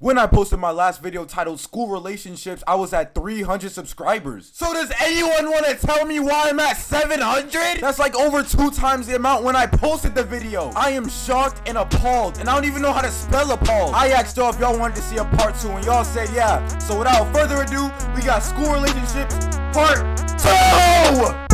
When I posted my last video titled School Relationships, I was at 300 subscribers. So does anyone want to tell me why I'm at 700? That's like over 2 times the amount when I posted the video. I am shocked and appalled, and I don't even know how to spell appalled. I asked y'all if y'all wanted to see a part 2, and y'all said yeah. So without further ado, we got School Relationships part 2!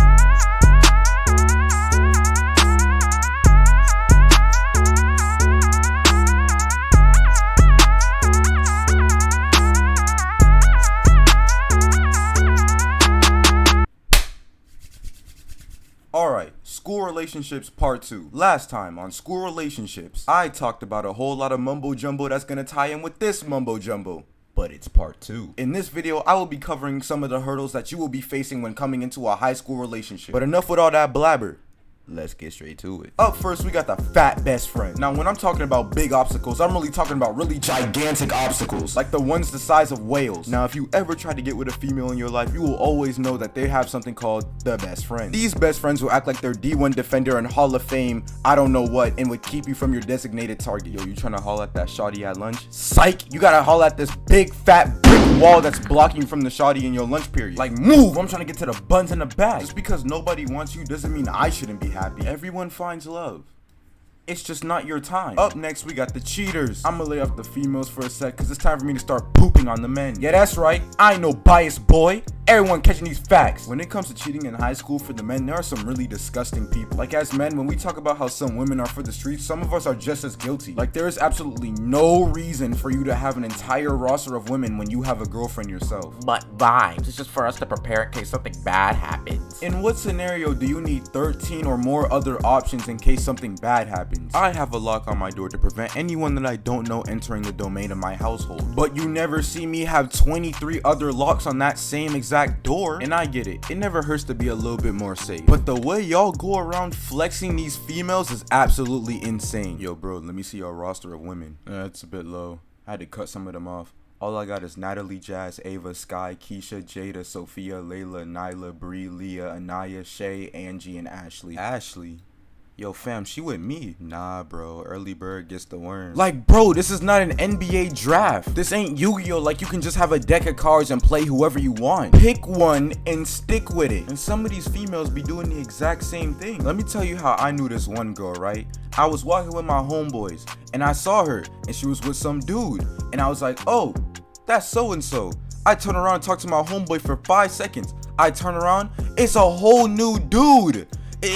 Alright, School Relationships Part 2. Last time on School Relationships, I talked about a whole lot of mumbo jumbo that's gonna tie in with this mumbo jumbo. But it's part 2. In this video, I will be covering some of the hurdles that you will be facing when coming into a high school relationship. But enough with all that blabber. Let's get straight to it. Up first, we got the fat best friend. Now, when I'm talking about big obstacles, I'm really talking about really gigantic obstacles, like the ones the size of whales. Now, if you ever try to get with a female in your life, you will always know that they have something called the best friend. These best friends will act like they're D1 defender and Hall of Fame, I don't know what, and would keep you from your designated target. Yo, you trying to haul at that shawty at lunch? Psych! You gotta haul at this big fat brick wall that's blocking you from the shawty in your lunch period. Like, move! I'm trying to get to the buns in the bag. Just because nobody wants you doesn't mean I shouldn't be happy. Everyone finds love. It's just not your time. Up next, we got the cheaters. I'ma lay off the females for a sec, cause it's time for me to start pooping on the men. Yeah, that's right. I ain't no biased boy. Everyone catching these facts. When it comes to cheating in high school for the men, there are some really disgusting people. Like, as men, when we talk about how some women are for the streets, some of us are just as guilty. Like, there is absolutely no reason for you to have an entire roster of women when you have a girlfriend yourself. But vibes, it's just for us to prepare in case something bad happens. In what scenario do you need 13 or more other options in case something bad happens? I have a lock on my door to prevent anyone that I don't know entering the domain of my household. But you never see me have 23 other locks on that same exact door. And I get it. It never hurts to be a little bit more safe. But the way y'all go around flexing these females is absolutely insane. Yo, bro, let me see your roster of women. That's a bit low. I had to cut some of them off. All I got is Natalie, Jazz, Ava, Sky, Keisha, Jada, Sophia, Layla, Nyla, Bree, Leah, Anaya, Shay, Angie, and Ashley. Ashley? Yo, fam, she with me. Nah, bro. Early bird gets the worm. Like, bro, this is not an NBA draft. This ain't Yu-Gi-Oh! Like, you can just have a deck of cards and play whoever you want. Pick one and stick with it. And some of these females be doing the exact same thing. Let me tell you how I knew this one girl, right? I was walking with my homeboys, and I saw her, and she was with some dude. And I was like, oh, that's so-and-so. I turn around and talk to my homeboy for 5 seconds. I turn around, it's a whole new dude.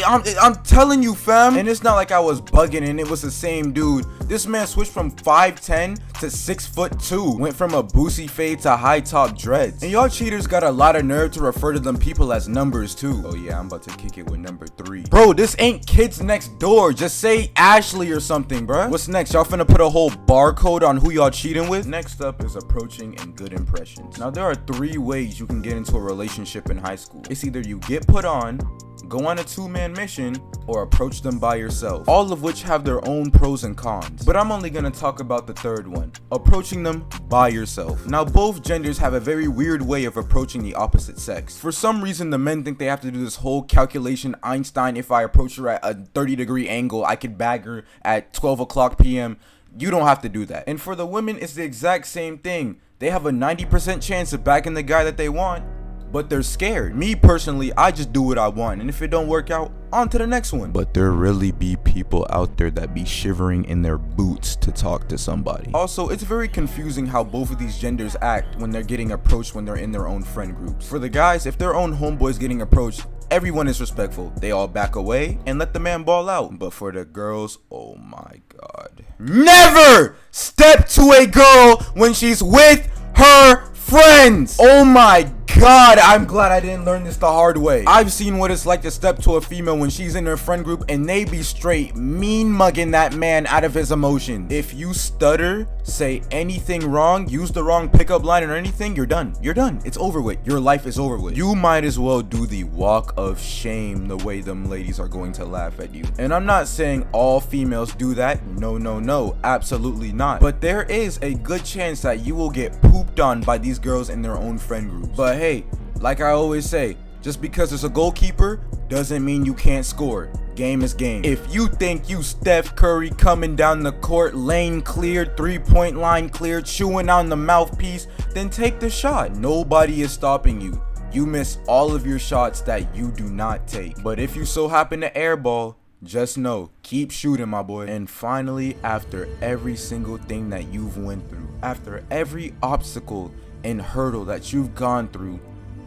I'm telling you, fam. And it's not like I was bugging and it was the same dude. This man switched from 5'10" to 6'2". Went from a boosie fade to high top dreads. And y'all cheaters got a lot of nerve to refer to them people as numbers too. Oh yeah, I'm about to kick it with number 3. Bro, this ain't Kids Next Door. Just say Ashley or something, bruh. What's next? Y'all finna put a whole barcode on who y'all cheating with? Next up is approaching and good impressions. Now there are 3 ways you can get into a relationship in high school. It's either you get put on, go on a 2-man mission, or approach them by yourself. All of which have their own pros and cons. But I'm only gonna talk about the third one, approaching them by yourself. Now both genders have a very weird way of approaching the opposite sex. For some reason, the men think they have to do this whole calculation Einstein, if I approach her at a 30-degree angle, I could bag her at 12 o'clock p.m. You don't have to do that. And for the women, it's the exact same thing. They have a 90% chance of bagging the guy that they want, but they're scared. Me personally, I just do what I want, and if it don't work out, on to the next one. But there really be people out there that be shivering in their boots to talk to somebody. Also, it's very confusing how both of these genders act when they're getting approached when they're in their own friend groups. For the guys, if their own homeboy's getting approached, everyone is respectful. They all back away and let the man ball out. But for the girls, oh my god. Never step to a girl when she's with her friends. Oh my god, I'm glad I didn't learn this the hard way. I've seen what it's like to step to a female when she's in her friend group and they be straight mean mugging that man out of his emotion. If you stutter, say anything wrong, use the wrong pickup line or anything, you're done. You're done. It's over with. Your life is over with. You might as well do the walk of shame the way them ladies are going to laugh at you. And I'm not saying all females do that. No, absolutely not. But there is a good chance that you will get pooped on by these girls in their own friend groups. But hey, like I always say, Just because it's a goalkeeper doesn't mean you can't score. Game is game. If you think you Steph Curry coming down the court, lane cleared, 3-point line cleared, chewing on the mouthpiece, then take the shot. Nobody is stopping you. You miss all of your shots that you do not take. But if you so happen to airball, just know, keep shooting, my boy. And finally, after every single thing that you've went through, after every obstacle and hurdle that you've gone through,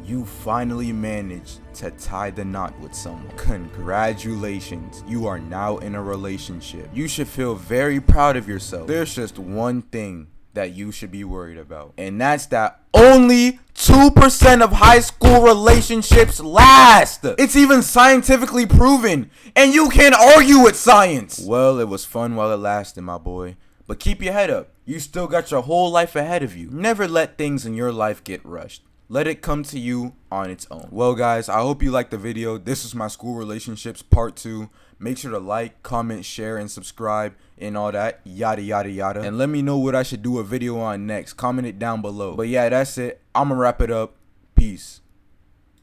you finally managed to tie the knot with someone. Congratulations, you are now in a relationship. You should feel very proud of yourself. There's just one thing that you should be worried about, and that's that only 2% of high school relationships last. It's even scientifically proven, and you can't argue with science. Well, it was fun while it lasted, my boy, but keep your head up. You still got your whole life ahead of you. Never let things in your life get rushed. Let it come to you on its own. Well, guys, I hope you liked the video. This is my school relationships part 2. Make sure to like, comment, share, and subscribe and all that yada yada yada. And let me know what I should do a video on next. Comment it down below. But yeah, that's it. I'm gonna wrap it up. Peace.